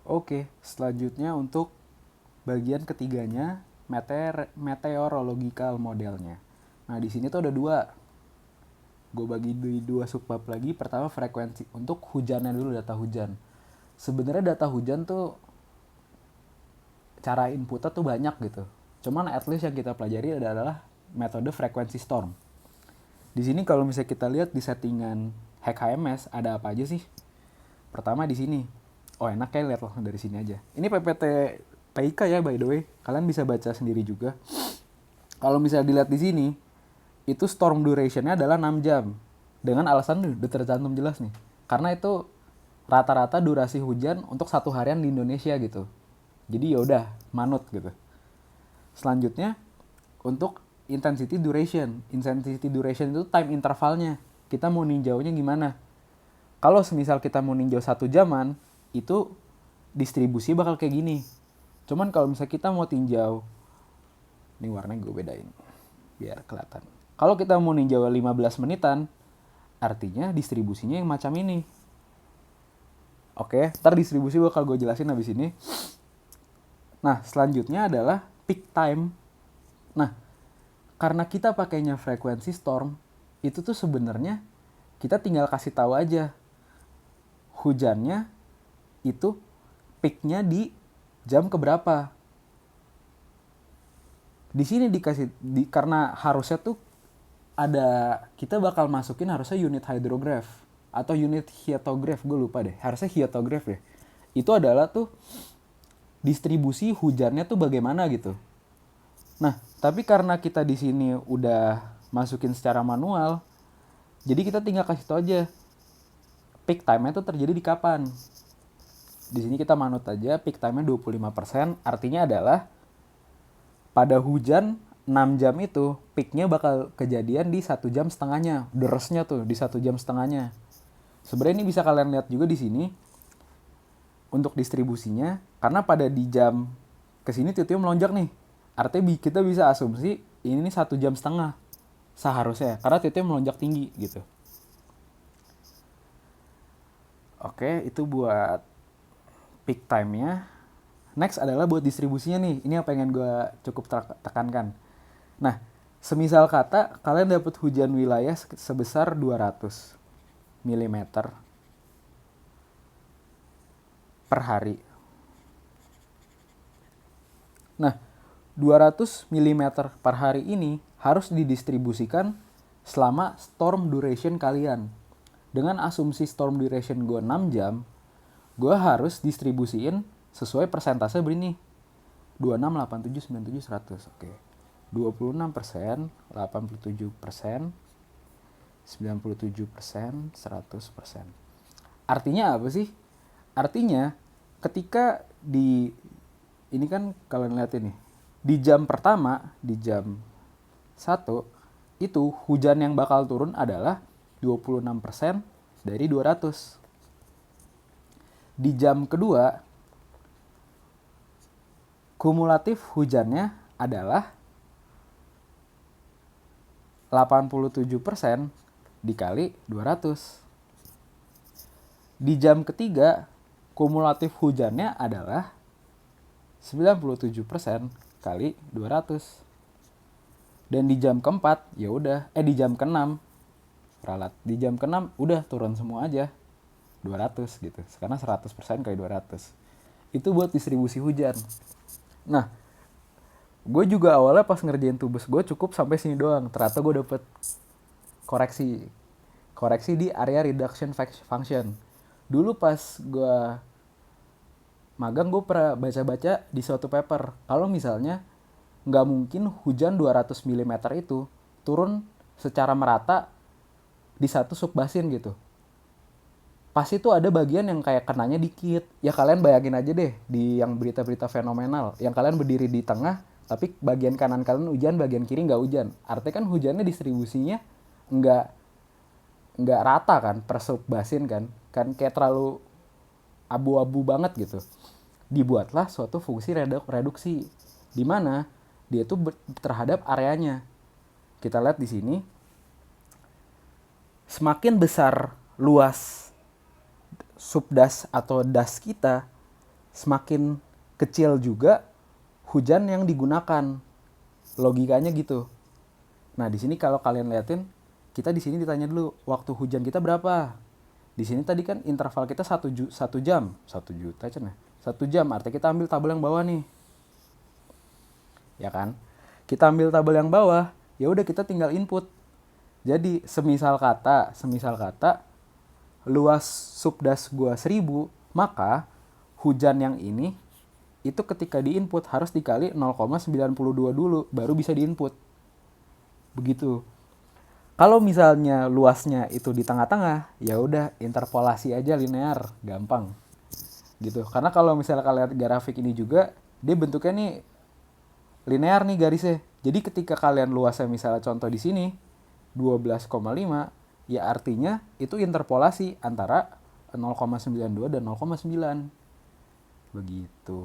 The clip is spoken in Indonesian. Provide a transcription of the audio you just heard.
Oke, selanjutnya untuk bagian ketiganya, meteorological modelnya. Nah, di sini tuh ada dua. Gue bagi di dua subbab lagi. Pertama frekuensi, untuk hujannya dulu, data hujan. Sebenarnya data hujan tuh cara inputnya tuh banyak gitu. Cuman at least yang kita pelajari adalah metode frekuensi storm. Di sini kalau misalnya kita lihat di settingan hack HMS ada apa aja sih? Pertama di sini. Oh enak ya, lihat langsung dari sini aja. Ini PPT PIK ya by the way. Kalian bisa baca sendiri juga. Kalau misalnya dilihat di sini, itu storm durationnya adalah 6 jam. Dengan alasan udah tercantum jelas nih. Karena itu rata-rata durasi hujan untuk satu harian di Indonesia gitu. Jadi yaudah, manut gitu. Selanjutnya, untuk intensity duration. Intensity duration itu time intervalnya. Kita mau ninjaunya gimana? Kalau semisal kita mau ninjau 1 jaman, itu distribusi bakal kayak gini. Cuman kalau misalnya kita mau tinjau, ini warnanya gue bedain biar kelihatan. Kalau kita mau ninjau 15 menitan, artinya distribusinya yang macam ini. Oke, ntar distribusi bakal gue jelasin habis ini. Nah, selanjutnya adalah peak time. Nah, karena kita pakainya frekuensi storm, itu tuh sebenarnya kita tinggal kasih tahu aja hujannya itu peaknya di jam keberapa. Di sini dikasih karena harusnya tuh ada, kita bakal masukin harusnya unit hydrograph atau unit hyetograph, gue lupa deh, harusnya hyetograph ya. Itu adalah tuh distribusi hujannya tuh bagaimana gitu. Nah, tapi karena kita di sini udah masukin secara manual, jadi kita tinggal kasih tau aja peak time-nya tuh terjadi di kapan. Di sini kita manut aja peak time-nya 25%, artinya adalah pada hujan 6 jam itu peaknya bakal kejadian di 1,5 jam. Derasnya tuh di 1,5 jam. Sebenarnya ini bisa kalian lihat juga di sini untuk distribusinya, karena pada di jam kesini tiba-tiba melonjak nih. Artinya kita bisa asumsi ini nih 1,5 jam seharusnya, karena tiba-tiba melonjak tinggi gitu. Oke, itu buat peak time-nya. Next adalah buat distribusinya nih. Ini yang pengen gue cukup tekankan. Nah, semisal kata kalian dapat hujan wilayah sebesar 200 mm per hari. Nah, 200 mm per hari ini harus didistribusikan selama storm duration kalian. Dengan asumsi storm duration gue 6 jam, gue harus distribusiin sesuai persentase begini. 26, 87, 97, 100. Oke. 26%, 87%, 97%, 100%. Artinya apa sih? Artinya ketika ini kan kalian lihat ini, di jam pertama, di jam 1, itu hujan yang bakal turun adalah 26% dari 200. Di jam kedua, kumulatif hujannya adalah 87% dikali 200. Di jam ketiga, kumulatif hujannya adalah 97% kali 200. Dan di jam keempat, ya udah, di jam keenam, ralat. Di jam keenam udah turun semua aja. 200 gitu. Karena 100% kali 200. Itu buat distribusi hujan. Nah, gue juga awalnya pas ngerjain tubes gue cukup sampai sini doang. Ternyata gue dapet koreksi di area reduction function. Dulu pas gue magang, gue pernah baca-baca di suatu paper kalau misalnya nggak mungkin hujan 200 mm itu turun secara merata di satu subbasin gitu. Pasti tuh ada bagian yang kayak kenanya dikit. Ya kalian bayangin aja deh di yang berita-berita fenomenal, yang kalian berdiri di tengah tapi bagian kanan kalian hujan, bagian kiri nggak hujan. Artinya kan hujannya distribusinya nggak rata kan per subbasin kan kayak terlalu abu-abu banget gitu. Dibuatlah suatu fungsi reduksi di mana dia tuh terhadap areanya. Kita lihat di sini, semakin besar luas subdas atau das kita, semakin kecil juga hujan yang digunakan. Logikanya gitu. Nah, di sini kalau kalian liatin, kita di sini ditanya dulu waktu hujan kita berapa. Di sini tadi kan interval kita 1 jam, 1 juta cenah. 1 jam, artinya kita ambil tabel yang bawah nih. Ya kan? Kita ambil tabel yang bawah, ya udah kita tinggal input. Jadi semisal kata luas subdas gua 1000, maka hujan yang ini itu ketika diinput harus dikali 0,92 dulu baru bisa diinput. Begitu. Kalau misalnya luasnya itu di tengah-tengah, ya udah interpolasi aja linear, gampang. Gitu. Karena kalau misalnya kalian lihat grafik ini juga, dia bentuknya nih linear nih garisnya. Jadi ketika kalian luasnya misalnya contoh di sini 12,5, ya artinya itu interpolasi antara 0,92 dan 0,9. Begitu.